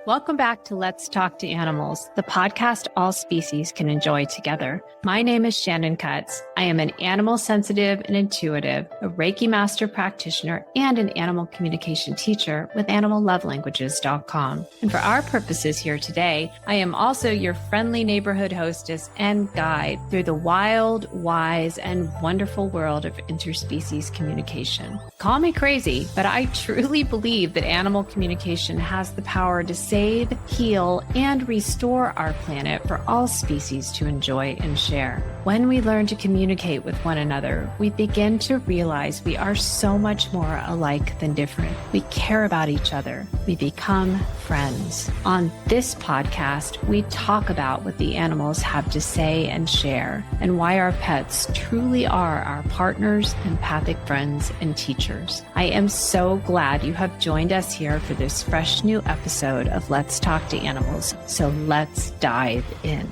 Welcome back to Let's Talk to Animals, the podcast all species can enjoy together. My name is Shannon Cutts. I am an animal sensitive and intuitive, a Reiki master practitioner, and an animal communication teacher with animallovelanguages.com. And for our purposes here today, I am also your friendly neighborhood hostess and guide through the wild, wise, and wonderful world of interspecies communication. Call me crazy, but I truly believe that animal communication has the power to save, heal, and restore our planet for all species to enjoy and share. When we learn to communicate with one another, we begin to realize we are so much more alike than different. We care about each other. We become friends. On this podcast, we talk about what the animals have to say and share, and why our pets truly are our partners, empathic friends, and teachers. I am so glad you have joined us here for this fresh new episode of Let's Talk to Animals. So let's dive in.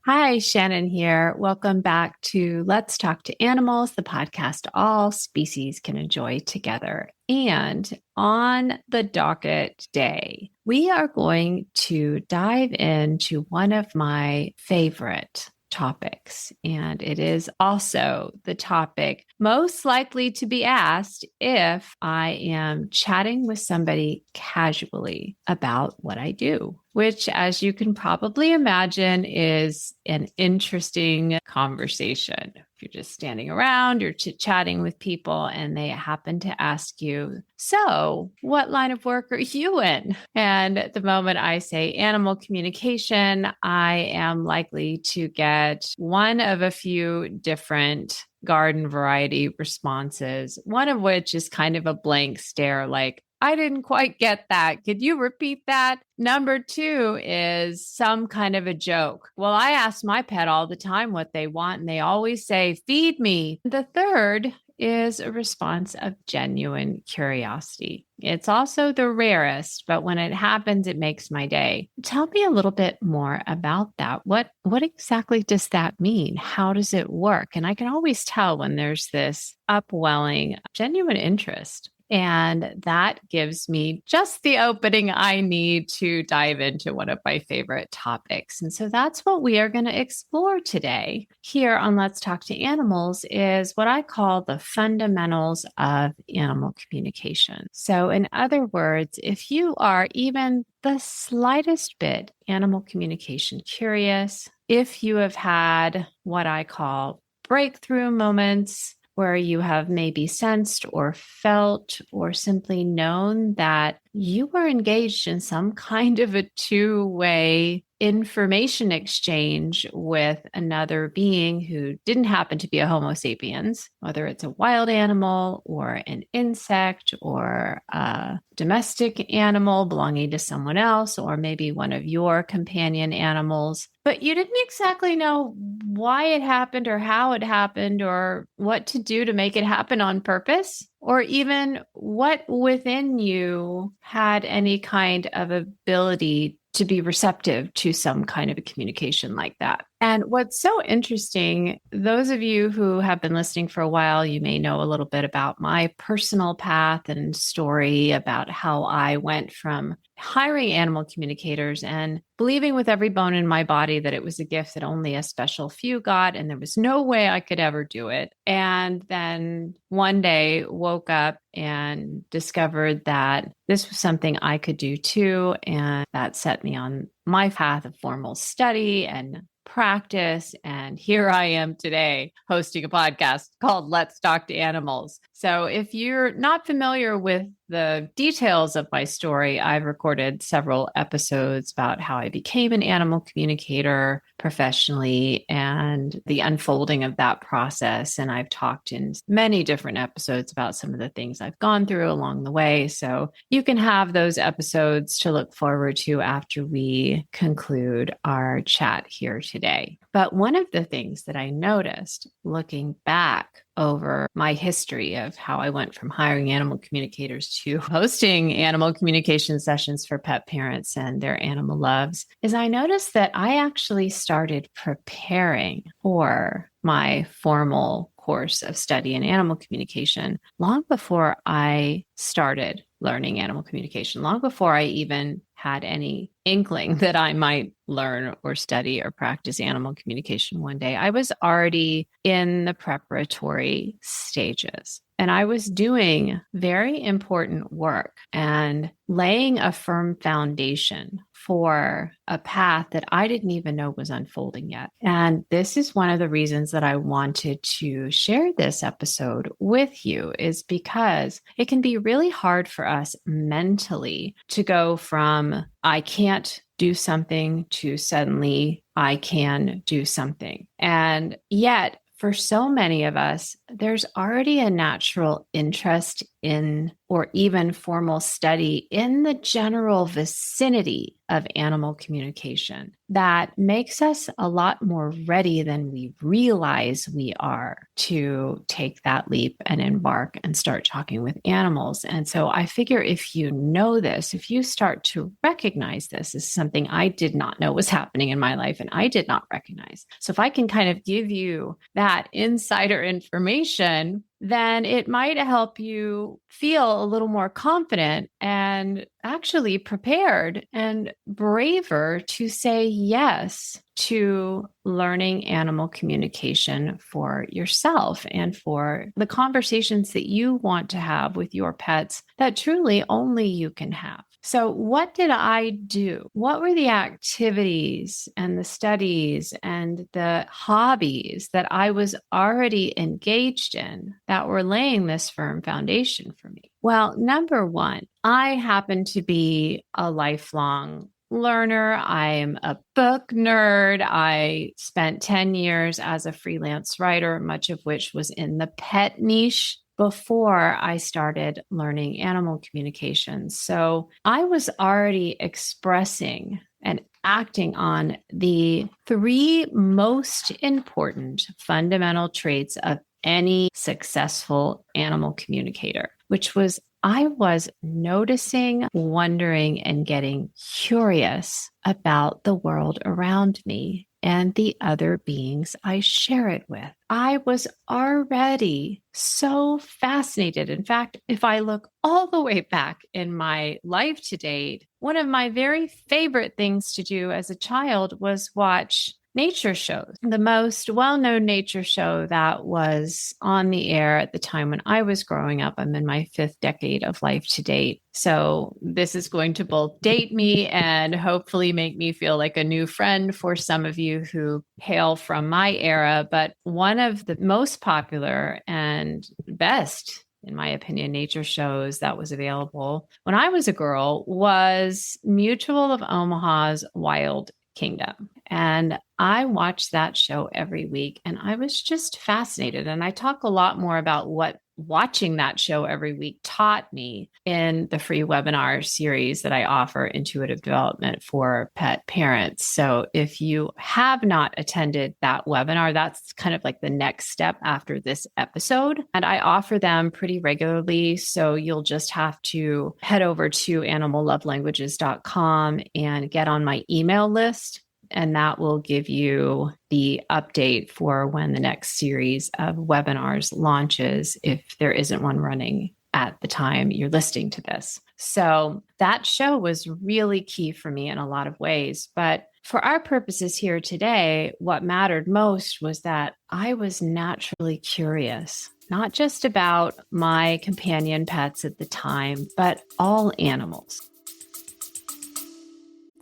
Hi, Shannon here. Welcome back to Let's Talk to Animals, the podcast all species can enjoy together. And on the docket today, we are going to dive into one of my favorite topics. And it is also the topic most likely to be asked if I am chatting with somebody casually about what I do, which, as you can probably imagine, is an interesting conversation. If you're just standing around, you're chit-chatting with people, and they happen to ask you, so what line of work are you in? And at the moment I say animal communication, I am likely to get one of a few different garden variety responses, one of which is kind of a blank stare, like, I didn't quite get that. Could you repeat that? Number two is some kind of a joke. Well, I ask my pet all the time what they want, and they always say, feed me. The third is a response of genuine curiosity. It's also the rarest, but when it happens, it makes my day. Tell me a little bit more about that. What exactly does that mean? How does it work? And I can always tell when there's this upwelling, genuine interest. And that gives me just the opening I need to dive into one of my favorite topics. And so that's what we are going to explore today here on Let's Talk to Animals, is what I call the fundamentals of animal communication. So in other words, if you are even the slightest bit animal communication curious, if you have had what I call breakthrough moments, where you have maybe sensed or felt or simply known that you were engaged in some kind of a two-way information exchange with another being who didn't happen to be a Homo sapiens, whether it's a wild animal or an insect or a domestic animal belonging to someone else, or maybe one of your companion animals, but you didn't exactly know why it happened or how it happened or what to do to make it happen on purpose, or even what within you had any kind of ability to be receptive to some kind of a communication like that. And what's so interesting, those of you who have been listening for a while, you may know a little bit about my personal path and story about how I went from hiring animal communicators and believing with every bone in my body that it was a gift that only a special few got, and there was no way I could ever do it. And then one day woke up and discovered that this was something I could do too. And that set me on my path of formal study and practice. And here I am today hosting a podcast called Let's Talk to Animals. So if you're not familiar with the details of my story, I've recorded several episodes about how I became an animal communicator professionally and the unfolding of that process. And I've talked in many different episodes about some of the things I've gone through along the way. So you can have those episodes to look forward to after we conclude our chat here today. But one of the things that I noticed looking back over my history of how I went from hiring animal communicators to hosting animal communication sessions for pet parents and their animal loves is I noticed that I actually started preparing for my formal course of study in animal communication long before I started learning animal communication, long before I even had any inkling that I might learn or study or practice animal communication one day. I was already in the preparatory stages. And I was doing very important work and laying a firm foundation for a path that I didn't even know was unfolding yet. And this is one of the reasons that I wanted to share this episode with you, is because it can be really hard for us mentally to go from I can't do something to suddenly I can do something. And yet, for so many of us, there's already a natural interest in, or even formal study in, the general vicinity of animal communication that makes us a lot more ready than we realize we are to take that leap and embark and start talking with animals. And so I figure if you know this, if you start to recognize this as something I did not know was happening in my life and I did not recognize. So if I can kind of give you that insider information, then it might help you feel a little more confident and actually prepared and braver to say yes to learning animal communication for yourself and for the conversations that you want to have with your pets that truly only you can have. So what did I do? What were the activities and the studies and the hobbies that I was already engaged in that were laying this firm foundation for me? Well, number one, I happen to be a lifelong learner. I'm a book nerd. I spent 10 years as a freelance writer, much of which was in the pet niche before I started learning animal communication. So I was already expressing and acting on the three most important fundamental traits of any successful animal communicator, which was I was noticing, wondering, and getting curious about the world around me and the other beings I share it with. I was already so fascinated. In fact, if I look all the way back in my life to date, one of my very favorite things to do as a child was watch nature shows. The most well-known nature show that was on the air at the time when I was growing up, I'm in my 5th decade of life to date. So this is going to both date me and hopefully make me feel like a new friend for some of you who hail from my era. But one of the most popular and best, in my opinion, nature shows that was available when I was a girl was Mutual of Omaha's Wild Kingdom. And I watched that show every week and I was just fascinated. And I talk a lot more about what watching that show every week taught me in the free webinar series that I offer, Intuitive Development for Pet Parents. So if you have not attended that webinar, that's kind of like the next step after this episode. And I offer them pretty regularly. So you'll just have to head over to animallovelanguages.com and get on my email list. And that will give you the update for when the next series of webinars launches, if there isn't one running at the time you're listening to this. So that show was really key for me in a lot of ways. But for our purposes here today, what mattered most was that I was naturally curious, not just about my companion pets at the time, but all animals.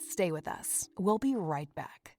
Stay with us. We'll be right back.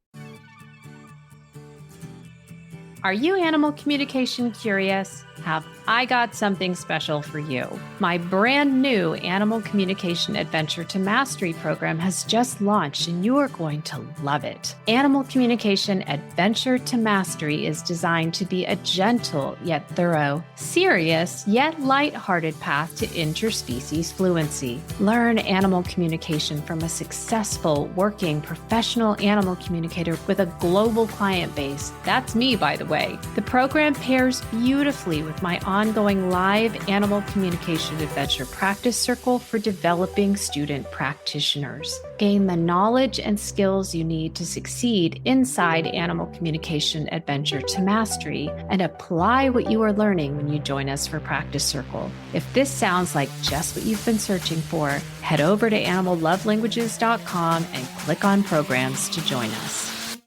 Are you animal communication curious? Have I got something special for you? My brand new Animal Communication Adventure to Mastery program has just launched and you are going to love it. Animal Communication Adventure to Mastery is designed to be a gentle yet thorough, serious yet lighthearted path to interspecies fluency. Learn animal communication from a successful, working, professional animal communicator with a global client base. That's me, by the the way. The program pairs beautifully with my ongoing live animal communication adventure practice circle for developing student practitioners. Gain the knowledge and skills you need to succeed inside animal communication adventure to mastery, and apply what you are learning when you join us for Practice Circle. If this sounds like just what you've been searching for, head over to animallovelanguages.com and click on programs to join us.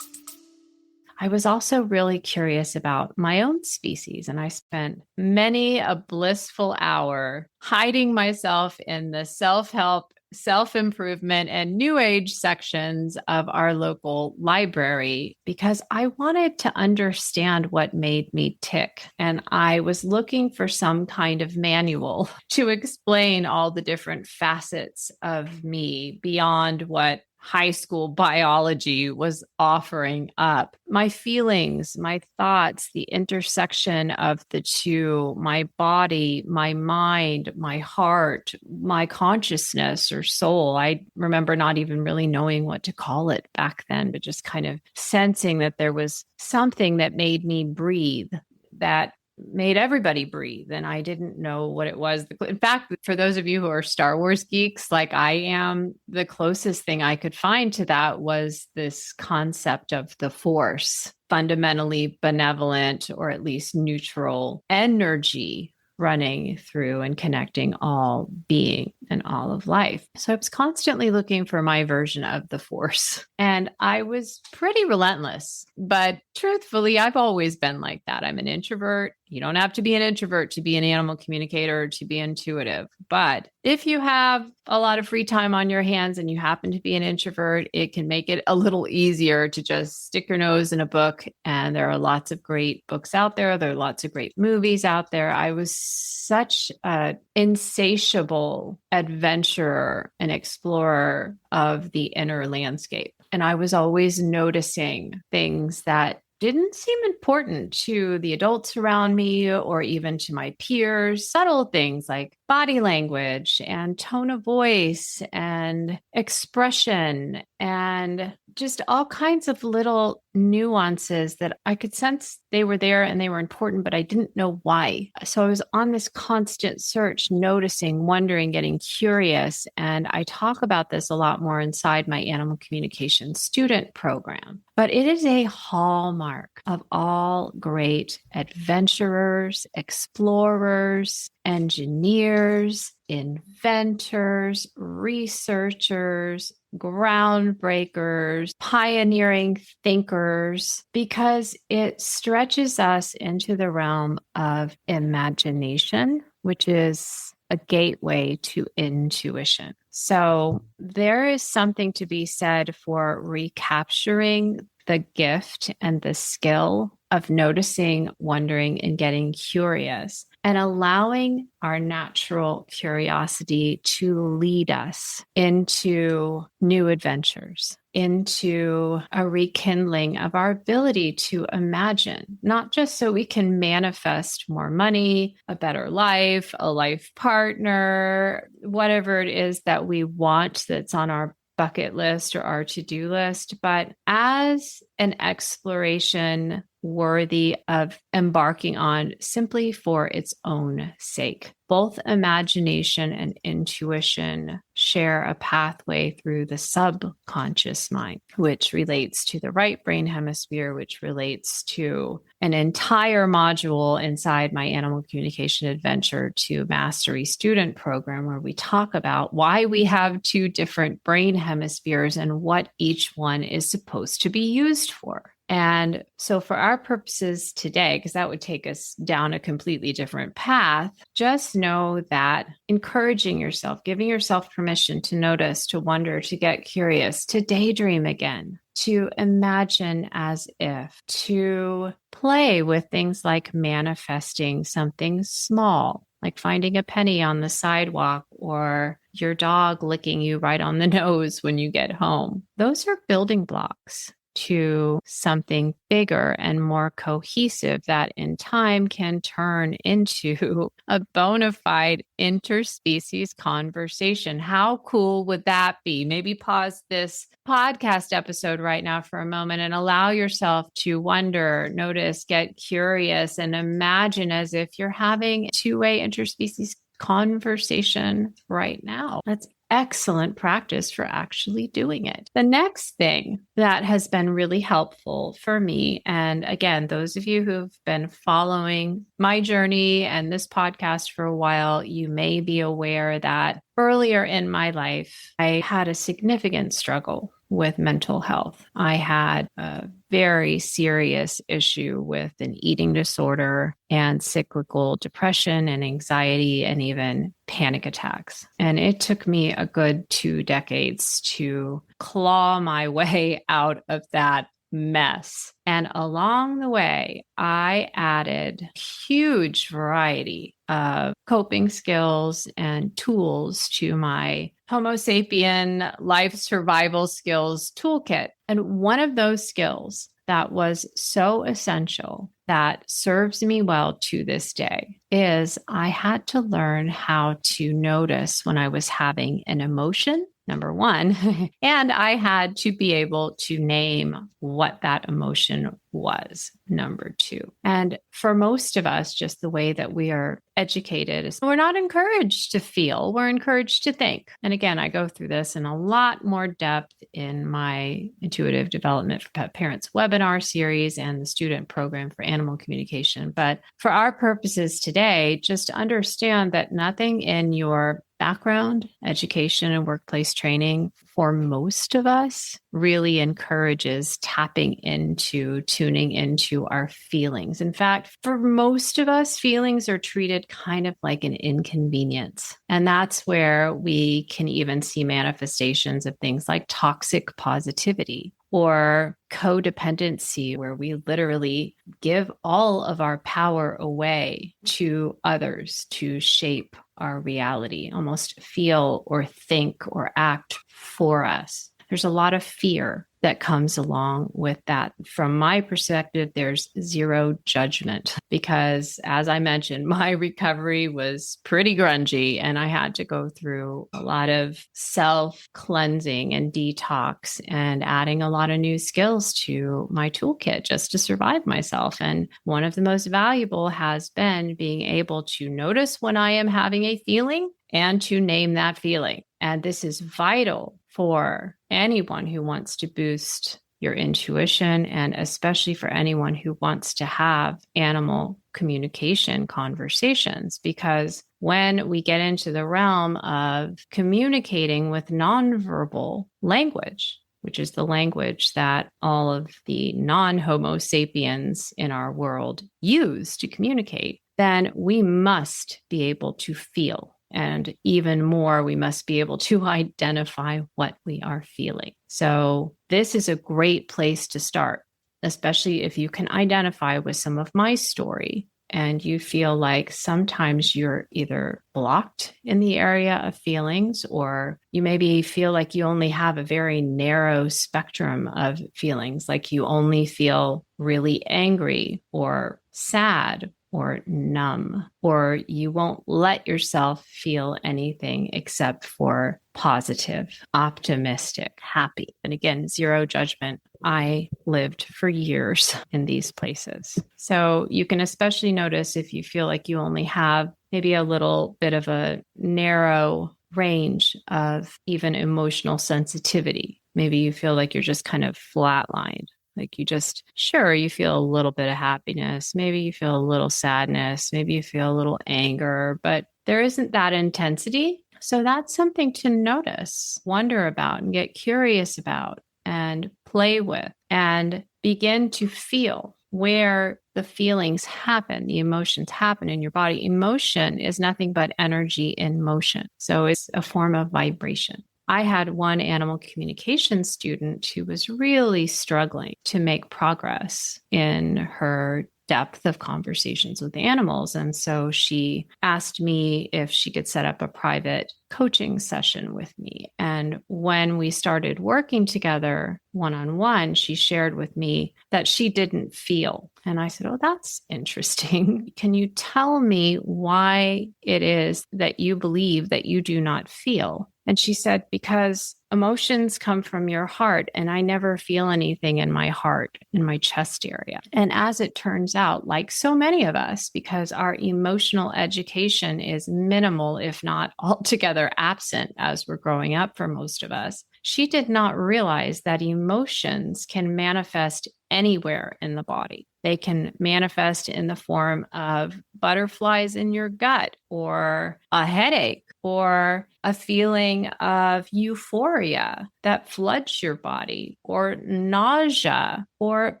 I was also really curious about my own species, and I spent many a blissful hour hiding myself in the self-help, self-improvement, and new age sections of our local library because I wanted to understand what made me tick. And I was looking for some kind of manual to explain all the different facets of me beyond what high school biology was offering up. My feelings, my thoughts, the intersection of the two, my body, my mind, my heart, my consciousness or soul. I remember not even really knowing what to call it back then, but just kind of sensing that there was something that made me breathe, that made everybody breathe. And I didn't know what it was. In fact, for those of you who are Star Wars geeks, like I am, the closest thing I could find to that was this concept of the Force, fundamentally benevolent or at least neutral energy running through and connecting all being and all of life. So I was constantly looking for my version of the Force. And I was pretty relentless, but truthfully, I've always been like that. I'm an introvert. You don't have to be an introvert to be an animal communicator or to be intuitive. But if you have a lot of free time on your hands and you happen to be an introvert, it can make it a little easier to just stick your nose in a book. And there are lots of great books out there. There are lots of great movies out there. I was such an insatiable adventurer and explorer of the inner landscape. And I was always noticing things that didn't seem important to the adults around me or even to my peers. Subtle things like body language and tone of voice and expression and just all kinds of little nuances that I could sense they were there and they were important, but I didn't know why. So I was on this constant search, noticing, wondering, getting curious. And I talk about this a lot more inside my animal communication student program. But it is a hallmark of all great adventurers, explorers, engineers, inventors, researchers, groundbreakers, pioneering thinkers, because it stretches us into the realm of imagination, which is a gateway to intuition. So there is something to be said for recapturing the gift and the skill of noticing, wondering, and getting curious, and allowing our natural curiosity to lead us into new adventures, into a rekindling of our ability to imagine, not just so we can manifest more money, a better life, a life partner, whatever it is that we want that's on our bucket list or our to-do list, but as an exploration worthy of embarking on simply for its own sake. Both imagination and intuition share a pathway through the subconscious mind, which relates to the right brain hemisphere, which relates to an entire module inside my Animal Communication Adventure to Mastery student program, where we talk about why we have two different brain hemispheres and what each one is supposed to be used for. And so for our purposes today, because that would take us down a completely different path, just know that encouraging yourself, giving yourself permission to notice, to wonder, to get curious, to daydream again, to imagine as if, to play with things like manifesting something small, like finding a penny on the sidewalk or your dog licking you right on the nose when you get home. Those are building blocks to something bigger and more cohesive that in time can turn into a bona fide interspecies conversation. How cool would that be? Maybe pause this podcast episode right now for a moment and allow yourself to wonder, notice, get curious, and imagine as if you're having a two-way interspecies conversation right now. That's excellent practice for actually doing it. The next thing that has been really helpful for me, and again, those of you who've been following my journey and this podcast for a while, you may be aware that earlier in my life, I had a significant struggle with mental health. I had a very serious issue with an eating disorder and cyclical depression and anxiety and even panic attacks. And it took me a good 2 decades to claw my way out of that mess. And along the way, I added huge variety of coping skills and tools to my Homo sapien life survival skills toolkit. And one of those skills that was so essential that serves me well to this day is I had to learn how to notice when I was having an emotion, number one, and I had to be able to name what that emotion was, number two. And for most of us, just the way that we are educated is we're not encouraged to feel, we're encouraged to think. And again, I go through this in a lot more depth in my Intuitive Development for Pet Parents webinar series and the student program for animal communication. But for our purposes today, just understand that nothing in your background, education, and workplace training for most of us really encourages tapping into, tuning into our feelings. In fact, for most of us, feelings are treated kind of like an inconvenience. And that's where we can even see manifestations of things like toxic positivity or codependency, where we literally give all of our power away to others to shape our reality, almost feel or think or act for us. There's a lot of fear that comes along with that. From my perspective, there's zero judgment because, as I mentioned, my recovery was pretty grungy and I had to go through a lot of self-cleansing and detox and adding a lot of new skills to my toolkit just to survive myself. And one of the most valuable has been being able to notice when I am having a feeling and to name that feeling. And this is vital for anyone who wants to boost your intuition, and especially for anyone who wants to have animal communication conversations. Because when we get into the realm of communicating with nonverbal language, which is the language that all of the non-Homo sapiens in our world use to communicate, then we must be able to feel. And even more, we must be able to identify what we are feeling. So this is a great place to start, especially if you can identify with some of my story and you feel like sometimes you're either blocked in the area of feelings, or you maybe feel like you only have a very narrow spectrum of feelings, like you only feel really angry or sad or numb, or you won't let yourself feel anything except for positive, optimistic, happy. And again, zero judgment. I lived for years in these places. So you can especially notice if you feel like you only have maybe a little bit of a narrow range of even emotional sensitivity. Maybe you feel like you're just kind of flatlined. Like you just, sure, you feel a little bit of happiness. Maybe you feel a little sadness. Maybe you feel a little anger, but there isn't that intensity. So that's something to notice, wonder about, and get curious about, and play with, and begin to feel where the feelings happen, the emotions happen in your body. Emotion is nothing but energy in motion. So it's a form of vibration. I had one animal communication student who was really struggling to make progress in her depth of conversations with animals. And so she asked me if she could set up a private coaching session with me. And when we started working together one-on-one, she shared with me that she didn't feel. And I said, oh, that's interesting. Can you tell me why it is that you believe that you do not feel? And she said, because emotions come from your heart, and I never feel anything in my heart, in my chest area. And as it turns out, like so many of us, because our emotional education is minimal, if not altogether absent as we're growing up for most of us, she did not realize that emotions can manifest anywhere in the body. They can manifest in the form of butterflies in your gut, or a headache, or a feeling of euphoria that floods your body, or nausea, or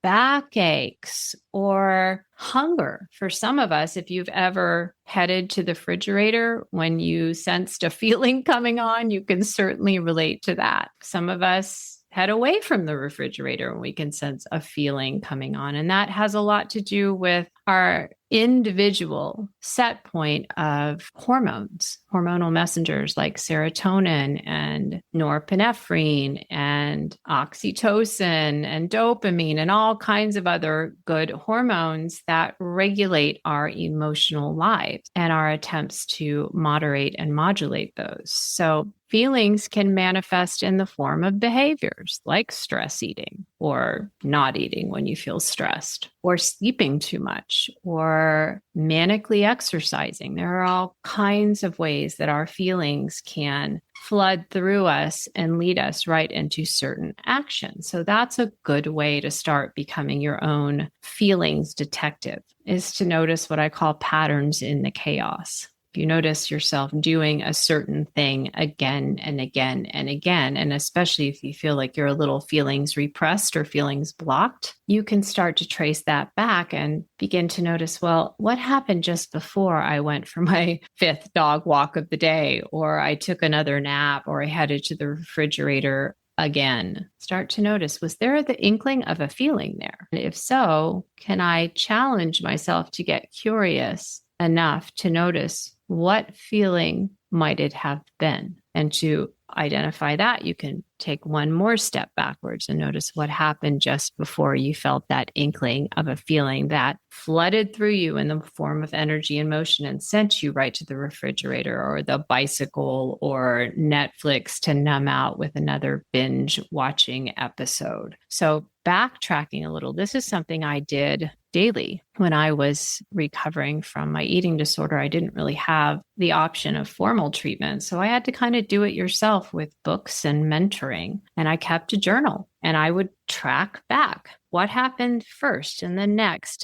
backaches, or hunger. For some of us, if you've ever headed to the refrigerator when you sensed a feeling coming on, you can certainly relate to that. Some of us head away from the refrigerator when we can sense a feeling coming on. And that has a lot to do with our individual set point of hormones, hormonal messengers like serotonin and norepinephrine and oxytocin and dopamine and all kinds of other good hormones that regulate our emotional lives and our attempts to moderate and modulate those. So feelings can manifest in the form of behaviors like stress eating, or not eating when you feel stressed, or sleeping too much, or manically exercising. There are all kinds of ways that our feelings can flood through us and lead us right into certain actions. So that's a good way to start becoming your own feelings detective, is to notice what I call patterns in the chaos. You notice yourself doing a certain thing again and again and again, and especially if you feel like you're a little feelings repressed or feelings blocked, you can start to trace that back and begin to notice, well, what happened just before I went for my 5th dog walk of the day, or I took another nap, or I headed to the refrigerator again? Start to notice, was there the inkling of a feeling there? And if so, can I challenge myself to get curious enough to notice what feeling might it have been? And to identify that, you can take one more step backwards and notice what happened just before you felt that inkling of a feeling that flooded through you in the form of energy and motion and sent you right to the refrigerator or the bicycle or Netflix to numb out with another binge watching episode. So backtracking a little, this is something I did daily when I was recovering from my eating disorder. I didn't really have the option of formal treatment, so I had to kind of do it yourself with books and mentoring. And I kept a journal, and I would track back what happened first and the next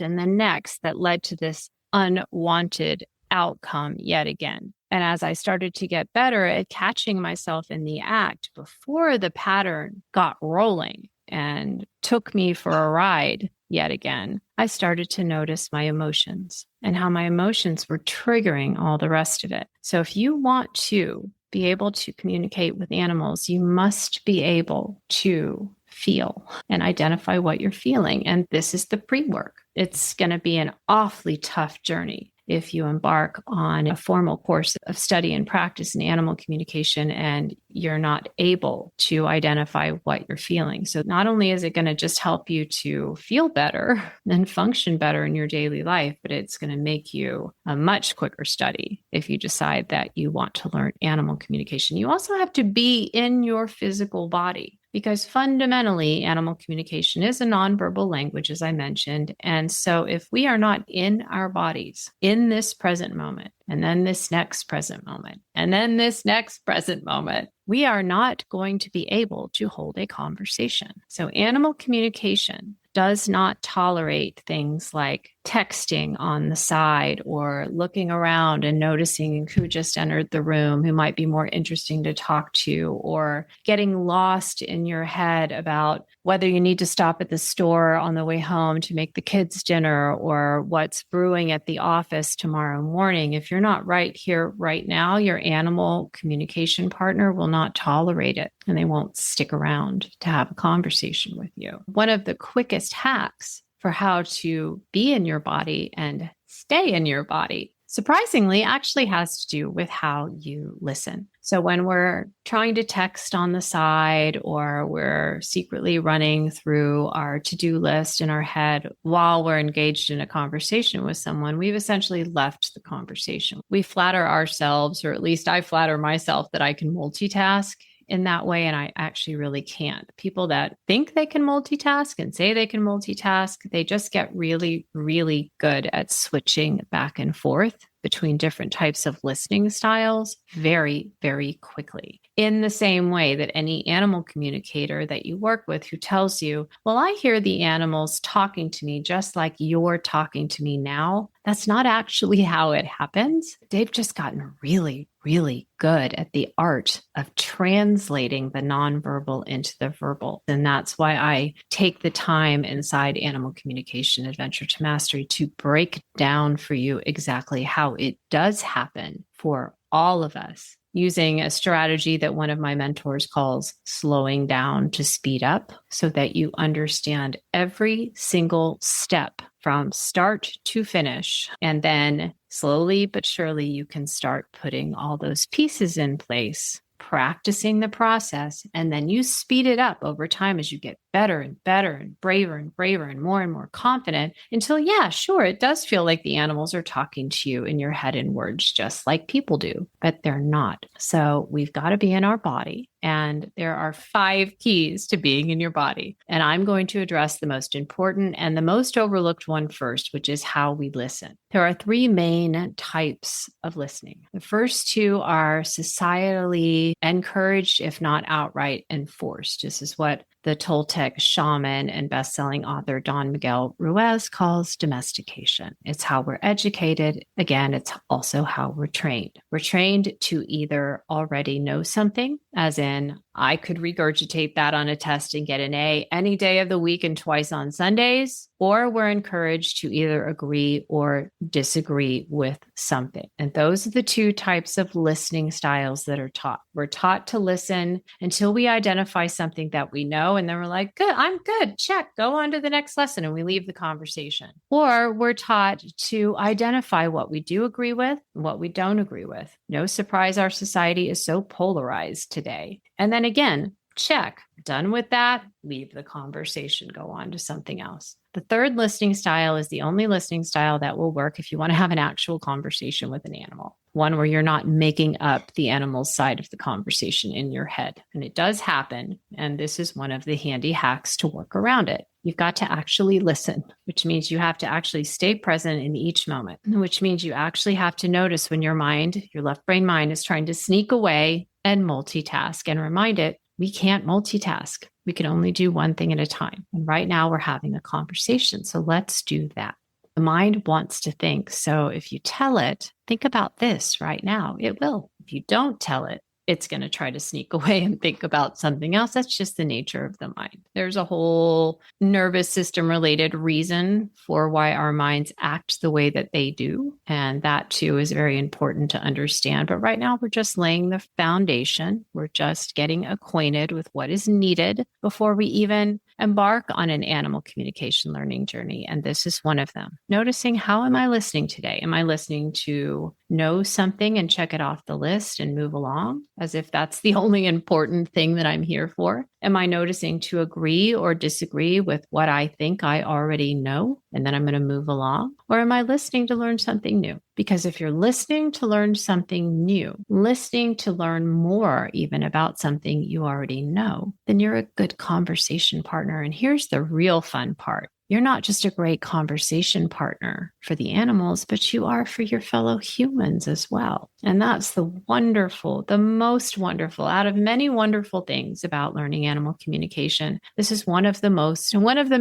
that led to this unwanted outcome yet again. And as I started to get better at catching myself in the act before the pattern got rolling and took me for a ride yet again, I started to notice my emotions and how my emotions were triggering all the rest of it. So if you want to be able to communicate with animals, you must be able to feel and identify what you're feeling. And this is the pre-work. It's going to be an awfully tough journey if you embark on a formal course of study and practice in animal communication and you're not able to identify what you're feeling. So not only is it going to just help you to feel better and function better in your daily life, but it's going to make you a much quicker study if you decide that you want to learn animal communication. You also have to be in your physical body, because fundamentally, animal communication is a nonverbal language, as I mentioned. And so if we are not in our bodies in this present moment, and then this next present moment, and then this next present moment, we are not going to be able to hold a conversation. So animal communication does not tolerate things like texting on the side or looking around and noticing who just entered the room, who might be more interesting to talk to, or getting lost in your head about whether you need to stop at the store on the way home to make the kids dinner or what's brewing at the office tomorrow morning. If you're not right here, right now, your animal communication partner will not tolerate it and they won't stick around to have a conversation with you. One of the quickest hacks for how to be in your body and stay in your body, surprisingly, actually has to do with how you listen. So when we're trying to text on the side or we're secretly running through our to-do list in our head while we're engaged in a conversation with someone, we've essentially left the conversation. We flatter ourselves, or at least I flatter myself, that I can multitask in that way. And I actually really can't. People that think they can multitask and say they can multitask, they just get really, really good at switching back and forth between different types of listening styles very, very quickly. In the same way that any animal communicator that you work with who tells you, well, I hear the animals talking to me just like you're talking to me now, that's not actually how it happens. They've just gotten really, really good at the art of translating the nonverbal into the verbal. And that's why I take the time inside Animal Communication Adventure to Mastery to break down for you exactly how it does happen for all of us, using a strategy that one of my mentors calls slowing down to speed up, so that you understand every single step from start to finish. And then slowly but surely, you can start putting all those pieces in place, practicing the process, and then you speed it up over time as you get better and better and braver and more confident until, yeah, sure, it does feel like the animals are talking to you in your head in words just like people do, but they're not. So we've got to be in our body. And there are 5 keys to being in your body. And I'm going to address the most important and the most overlooked one first, which is how we listen. There are 3 main types of listening. The first 2 are societally encouraged, if not outright enforced. This is what the Toltec shaman and best-selling author Don Miguel Ruiz calls domestication. It's how we're educated. Again, it's also how we're trained. We're trained to either already know something, as in, I could regurgitate that on a test and get an A any day of the week and twice on Sundays, or we're encouraged to either agree or disagree with something. And those are the 2 types of listening styles that are taught. We're taught to listen until we identify something that we know, and then we're like, good, I'm good, check, go on to the next lesson, and we leave the conversation. Or we're taught to identify what we do agree with and what we don't agree with. No surprise, our society is so polarized today. And then again, check, done with that, leave the conversation, go on to something else. The third listening style is the only listening style that will work if you want to have an actual conversation with an animal, one where you're not making up the animal's side of the conversation in your head. And it does happen. And this is one of the handy hacks to work around it. You've got to actually listen, which means you have to actually stay present in each moment, which means you actually have to notice when your mind, your left brain mind, is trying to sneak away and multitask, and remind it, we can't multitask. We can only do one thing at a time. And right now we're having a conversation. So let's do that. The mind wants to think. So if you tell it, think about this right now, it will. If you don't tell it, it's going to try to sneak away and think about something else. That's just the nature of the mind. There's a whole nervous system related reason for why our minds act the way that they do. And that too is very important to understand. But right now we're just laying the foundation. We're just getting acquainted with what is needed before we even embark on an animal communication learning journey. And this is one of them. Noticing, how am I listening today? Am I listening to know something and check it off the list and move along, as if that's the only important thing that I'm here for? Am I noticing to agree or disagree with what I think I already know, and then I'm going to move along? Or am I listening to learn something new? Because if you're listening to learn something new, listening to learn more even about something you already know, then you're a good conversation partner. And here's the real fun part. You're not just a great conversation partner for the animals, but you are for your fellow humans as well. And that's the wonderful, the most wonderful, out of many wonderful things about learning animal communication. This is one of the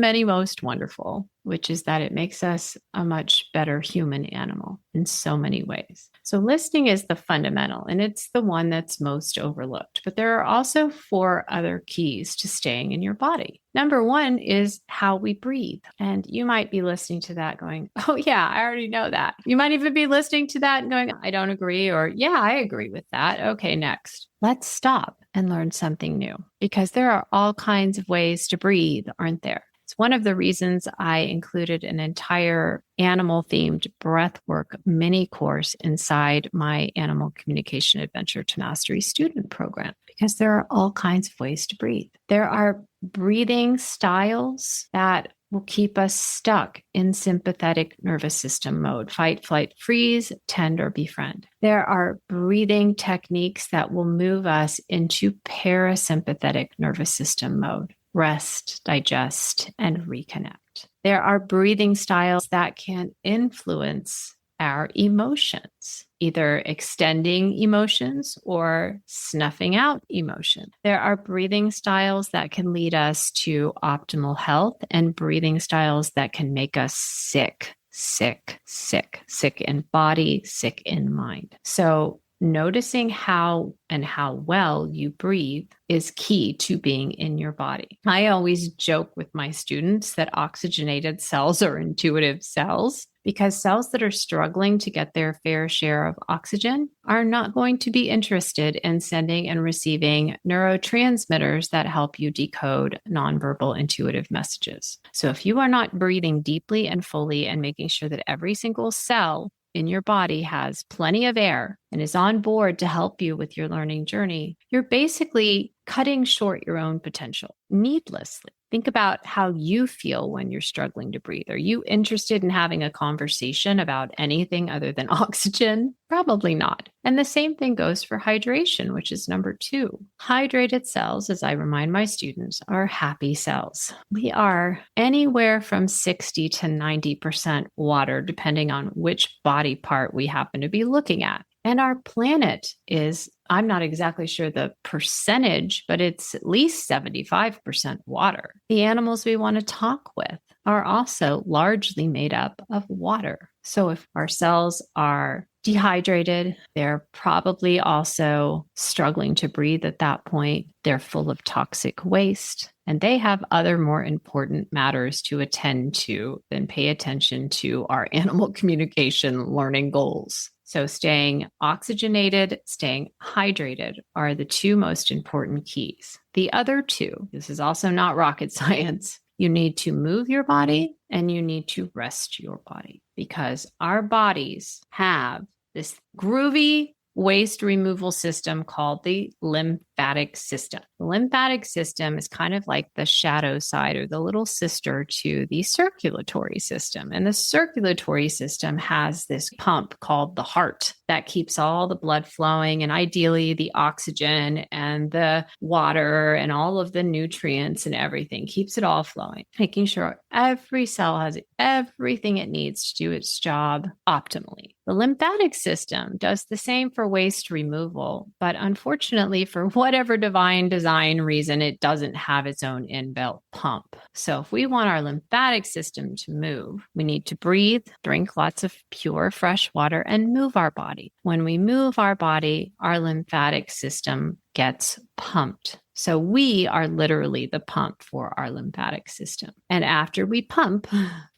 many most wonderful, which is that it makes us a much better human animal in so many ways. So listening is the fundamental, and it's the one that's most overlooked. But there are also 4 other keys to staying in your body. Number 1 is how we breathe. And you might be listening to that going, oh yeah, I already know that. You might even be listening to that and going, I don't agree, or yeah, I agree with that. Okay, next. Let's stop and learn something new, because there are all kinds of ways to breathe, aren't there? It's one of the reasons I included an entire animal-themed breathwork mini course inside my Animal Communication Adventure to Mastery student program, because there are all kinds of ways to breathe. There are breathing styles that will keep us stuck in sympathetic nervous system mode: fight, flight, freeze, tend, or befriend. There are breathing techniques that will move us into parasympathetic nervous system mode: rest, digest, and reconnect. There are breathing styles that can influence our emotions, either extending emotions or snuffing out emotion. There are breathing styles that can lead us to optimal health, and breathing styles that can make us sick in body, sick in mind. So noticing how well you breathe is key to being in your body. I always joke with my students that oxygenated cells are intuitive cells, because cells that are struggling to get their fair share of oxygen are not going to be interested in sending and receiving neurotransmitters that help you decode nonverbal intuitive messages. So if you are not breathing deeply and fully and making sure that every single cell in your body has plenty of air and is on board to help you with your learning journey, you're basically cutting short your own potential needlessly. Think about how you feel when you're struggling to breathe. Are you interested in having a conversation about anything other than oxygen? Probably not. And the same thing goes for hydration, which is number 2. Hydrated cells, as I remind my students, are happy cells. We are anywhere from 60 to 90% water, depending on which body part we happen to be looking at. And our planet is, I'm not exactly sure the percentage, but it's at least 75% water. The animals we want to talk with are also largely made up of water. So if our cells are dehydrated, they're probably also struggling to breathe at that point. They're full of toxic waste, and they have other more important matters to attend to than pay attention to our animal communication learning goals. So staying oxygenated, staying hydrated are the 2 most important keys. The other 2, this is also not rocket science. You need to move your body and you need to rest your body, because our bodies have this groovy waste removal system called the lymphatic system. The lymphatic system is kind of like the shadow side, or the little sister to the circulatory system. And the circulatory system has this pump called the heart that keeps all the blood flowing, and ideally the oxygen and the water and all of the nutrients and everything, keeps it all flowing, making sure every cell has everything it needs to do its job optimally. The lymphatic system does the same for waste removal, but unfortunately, for whatever divine design reason, it doesn't have its own inbuilt pump. So if we want our lymphatic system to move, we need to breathe, drink lots of pure, fresh water, and move our body. When we move our body, our lymphatic system gets pumped. So we are literally the pump for our lymphatic system. And after we pump,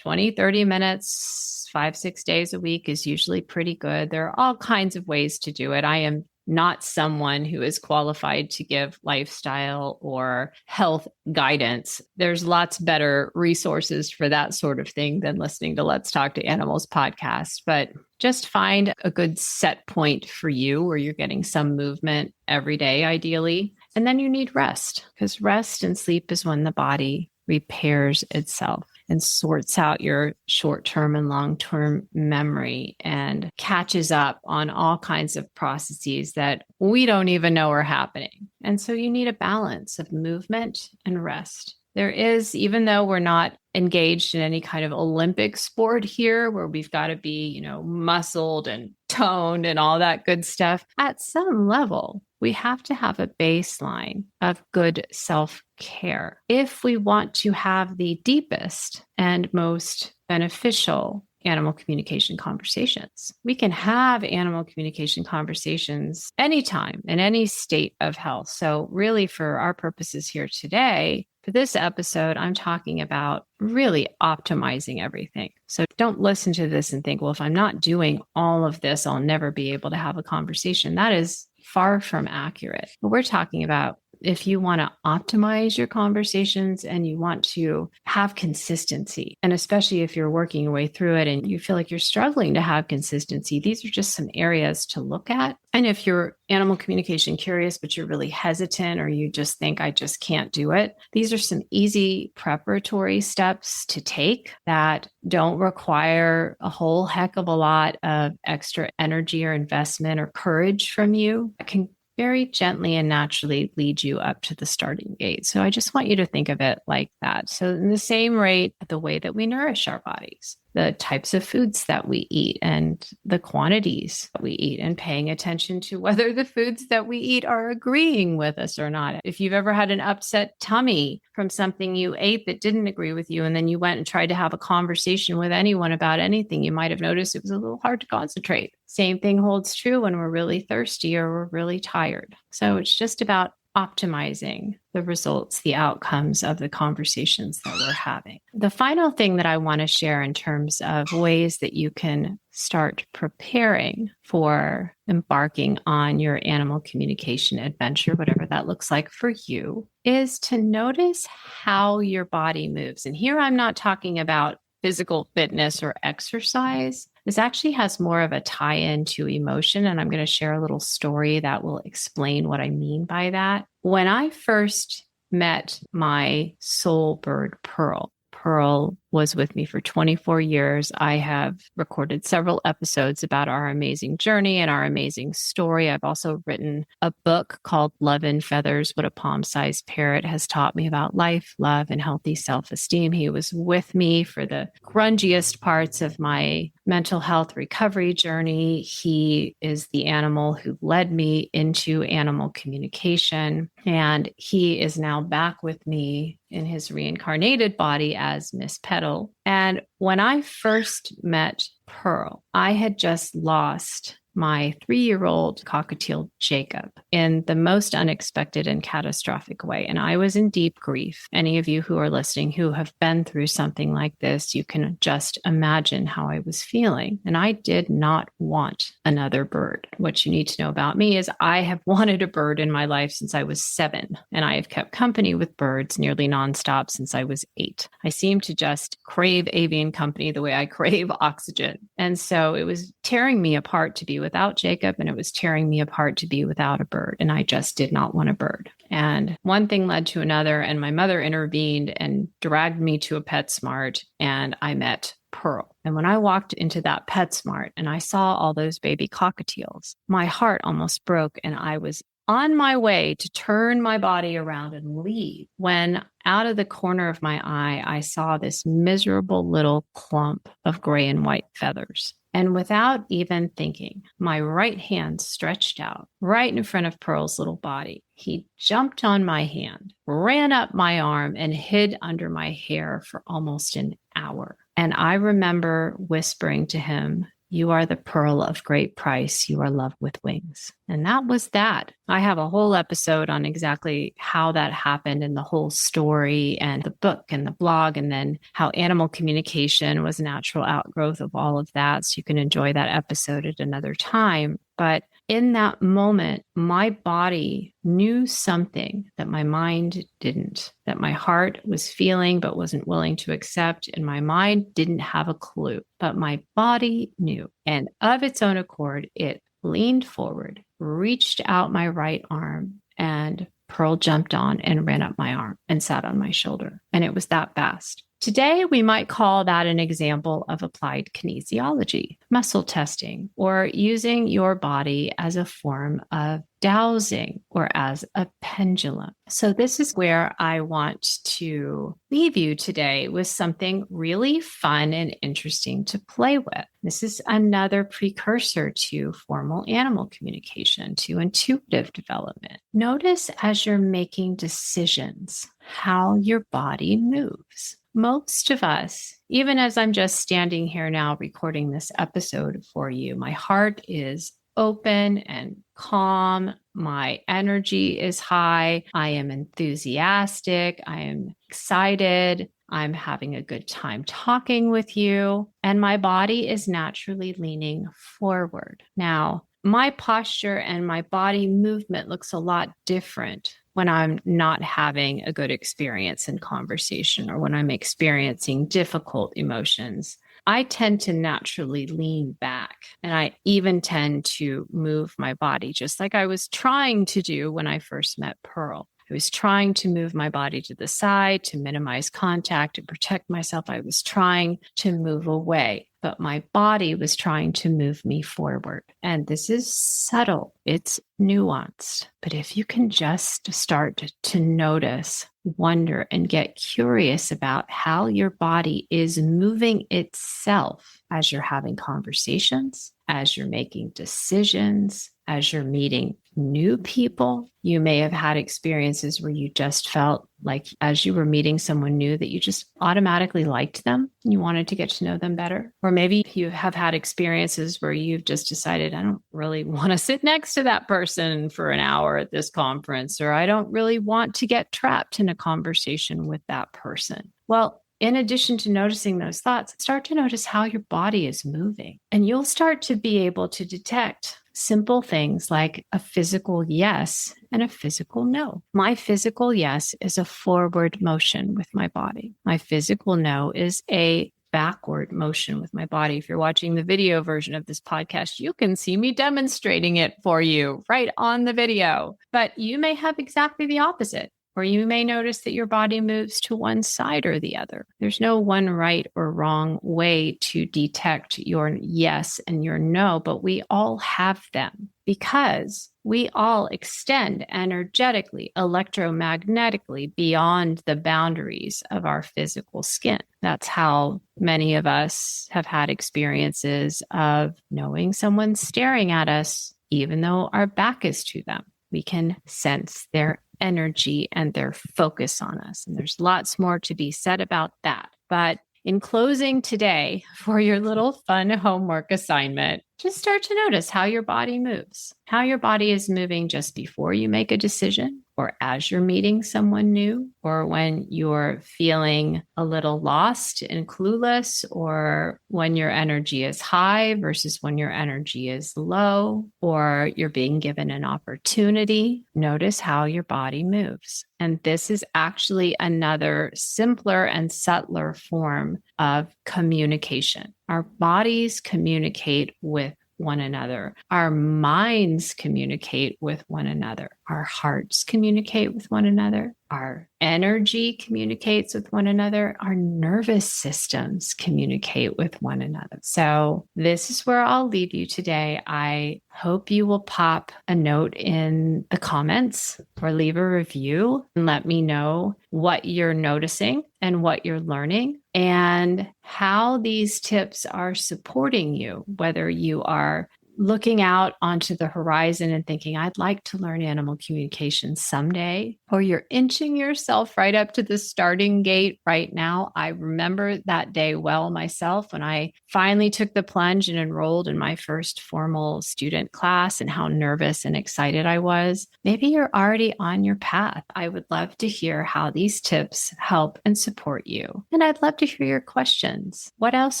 20, 30 minutes, 5-6 days a week is usually pretty good. There are all kinds of ways to do it. I am not someone who is qualified to give lifestyle or health guidance. There's lots better resources for that sort of thing than listening to Let's Talk to Animals podcast. But just find a good set point for you where you're getting some movement every day, ideally. And then you need rest, because rest and sleep is when the body repairs itself and sorts out your short-term and long-term memory and catches up on all kinds of processes that we don't even know are happening. And so you need a balance of movement and rest. There is, even though we're not engaged in any kind of Olympic sport here where we've got to be, muscled and toned and all that good stuff, at some level, we have to have a baseline of good self-care if we want to have the deepest and most beneficial animal communication conversations. We can have animal communication conversations anytime in any state of health. So really, for our purposes here today, for this episode, I'm talking about really optimizing everything. So don't listen to this and think, well, if I'm not doing all of this, I'll never be able to have a conversation. That is far from accurate. We're talking about if you want to optimize your conversations and you want to have consistency, and especially if you're working your way through it and you feel like you're struggling to have consistency, these are just some areas to look at. And if you're animal communication curious, but you're really hesitant or you just think, I just can't do it, these are some easy preparatory steps to take that don't require a whole heck of a lot of extra energy or investment or courage from you. It can very gently and naturally lead you up to the starting gate. So I just want you to think of it like that. So in the same rate, the way that we nourish our bodies, the types of foods that we eat and the quantities that we eat, and paying attention to whether the foods that we eat are agreeing with us or not. If you've ever had an upset tummy from something you ate that didn't agree with you, and then you went and tried to have a conversation with anyone about anything, you might have noticed it was a little hard to concentrate. Same thing holds true when we're really thirsty or we're really tired. So it's just about optimizing the results, the outcomes of the conversations that we're having. The final thing that I want to share in terms of ways that you can start preparing for embarking on your animal communication adventure, whatever that looks like for you, is to notice how your body moves. And here I'm not talking about physical fitness or exercise. This actually has more of a tie-in to emotion, and I'm going to share a little story that will explain what I mean by that. When I first met my soul bird, Pearl, Pearl was with me for 24 years. I have recorded several episodes about our amazing journey and our amazing story. I've also written a book called Love in Feathers, What a Palm-Sized Parrot Has Taught Me About Life, Love, and Healthy Self-Esteem. He was with me for the grungiest parts of my mental health recovery journey. He is the animal who led me into animal communication, and he is now back with me in his reincarnated body as Miss Petal. And when I first met Pearl, I had just lost my 3-year-old cockatiel, Jacob, in the most unexpected and catastrophic way. And I was in deep grief. Any of you who are listening who have been through something like this, you can just imagine how I was feeling. And I did not want another bird. What you need to know about me is I have wanted a bird in my life since I was 7, and I have kept company with birds nearly nonstop since I was 8. I seem to just crave avian company the way I crave oxygen. And so it was tearing me apart to be without Jacob, and it was tearing me apart to be without a bird. And I just did not want a bird. And one thing led to another, and my mother intervened and dragged me to a PetSmart, and I met Pearl. And when I walked into that PetSmart and I saw all those baby cockatiels, my heart almost broke, and I was on my way to turn my body around and leave when out of the corner of my eye, I saw this miserable little clump of gray and white feathers. And without even thinking, my right hand stretched out right in front of Pearl's little body. He jumped on my hand, ran up my arm, and hid under my hair for almost an hour. And I remember whispering to him, "You are the pearl of great price. You are love with wings." And that was that. I have a whole episode on exactly how that happened and the whole story and the book and the blog, and then how animal communication was a natural outgrowth of all of that. So you can enjoy that episode at another time. But in that moment, my body knew something that my mind didn't, that my heart was feeling but wasn't willing to accept, and my mind didn't have a clue, but my body knew. And of its own accord, it leaned forward, reached out my right arm, and Pearl jumped on and ran up my arm and sat on my shoulder. And it was that fast. Today, we might call that an example of applied kinesiology, muscle testing, or using your body as a form of dowsing or as a pendulum. So this is where I want to leave you today with something really fun and interesting to play with. This is another precursor to formal animal communication, to intuitive development. Notice as you're making decisions how your body moves. Most of us, even as I'm just standing here now recording this episode for you, my heart is open and calm. My energy is high. I am enthusiastic. I am excited. I'm having a good time talking with you. And my body is naturally leaning forward. Now, my posture and my body movement looks a lot different when I'm not having a good experience in conversation or when I'm experiencing difficult emotions, I tend to naturally lean back, and I even tend to move my body, just like I was trying to do when I first met Pearl. I was trying to move my body to the side to minimize contact and protect myself. I was trying to move away, but my body was trying to move me forward. And this is subtle. It's nuanced. But if you can just start to notice, wonder, and get curious about how your body is moving itself as you're having conversations, as you're making decisions, as you're meeting new people. You may have had experiences where you just felt like as you were meeting someone new that you just automatically liked them and you wanted to get to know them better. Or maybe you have had experiences where you've just decided, I don't really want to sit next to that person for an hour at this conference, or I don't really want to get trapped in a conversation with that person. Well, in addition to noticing those thoughts, start to notice how your body is moving, and you'll start to be able to detect simple things like a physical yes and a physical no. My physical yes is a forward motion with my body. My physical no is a backward motion with my body. If you're watching the video version of this podcast, you can see me demonstrating it for you right on the video. But you may have exactly the opposite. Or you may notice that your body moves to one side or the other. There's no one right or wrong way to detect your yes and your no, but we all have them because we all extend energetically, electromagnetically beyond the boundaries of our physical skin. That's how many of us have had experiences of knowing someone's staring at us, even though our back is to them. We can sense their energy and their focus on us. And there's lots more to be said about that. But in closing today, for your little fun homework assignment, just start to notice how your body moves, how your body is moving just before you make a decision, or as you're meeting someone new, or when you're feeling a little lost and clueless, or when your energy is high versus when your energy is low, or you're being given an opportunity. Notice how your body moves. And this is actually another simpler and subtler form of communication. Our bodies communicate with one another. Our minds communicate with one another. Our hearts communicate with one another. Our energy communicates with one another. Our nervous systems communicate with one another. So this is where I'll leave you today. I hope you will pop a note in the comments or leave a review and let me know what you're noticing and what you're learning and how these tips are supporting you, whether you are looking out onto the horizon and thinking, I'd like to learn animal communication someday, or you're inching yourself right up to the starting gate right now. I remember that day well myself when I finally took the plunge and enrolled in my first formal student class and how nervous and excited I was. Maybe you're already on your path. I would love to hear how these tips help and support you. And I'd love to hear your questions. What else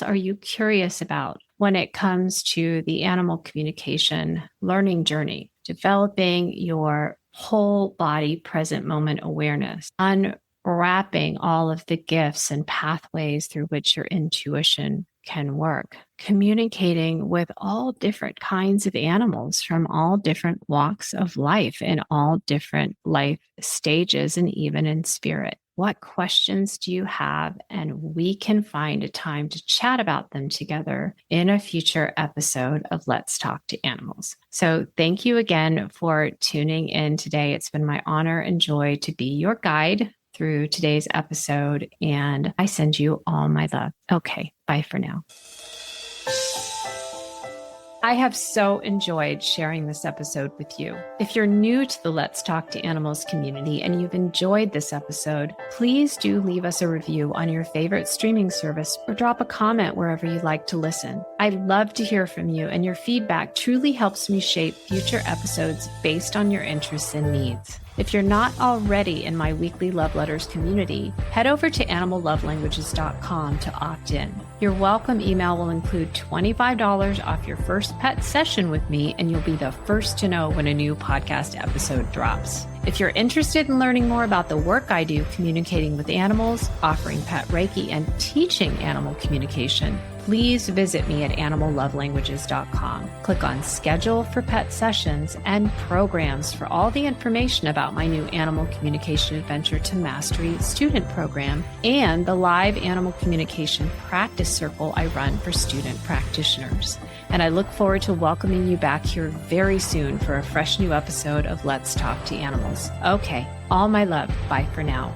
are you curious about when it comes to the animal communication learning journey, developing your whole body present moment awareness, unwrapping all of the gifts and pathways through which your intuition can work, communicating with all different kinds of animals from all different walks of life in all different life stages and even in spirit. What questions do you have? And we can find a time to chat about them together in a future episode of Let's Talk to Animals. So thank you again for tuning in today. It's been my honor and joy to be your guide through today's episode, and I send you all my love. Okay, bye for now. I have so enjoyed sharing this episode with you. If you're new to the Let's Talk to Animals community and you've enjoyed this episode, please do leave us a review on your favorite streaming service or drop a comment wherever you like to listen. I love to hear from you, and your feedback truly helps me shape future episodes based on your interests and needs. If you're not already in my weekly love letters community, head over to animallovelanguages.com to opt in. Your welcome email will include $25 off your first pet session with me, and you'll be the first to know when a new podcast episode drops. If you're interested in learning more about the work I do communicating with animals, offering pet Reiki, and teaching animal communication, please visit me at animallovelanguages.com. Click on Schedule for Pet Sessions and Programs for all the information about my new Animal Communication Adventure to Mastery student program and the live animal communication practice circle I run for student practitioners. And I look forward to welcoming you back here very soon for a fresh new episode of Let's Talk to Animals. Okay, all my love. Bye for now.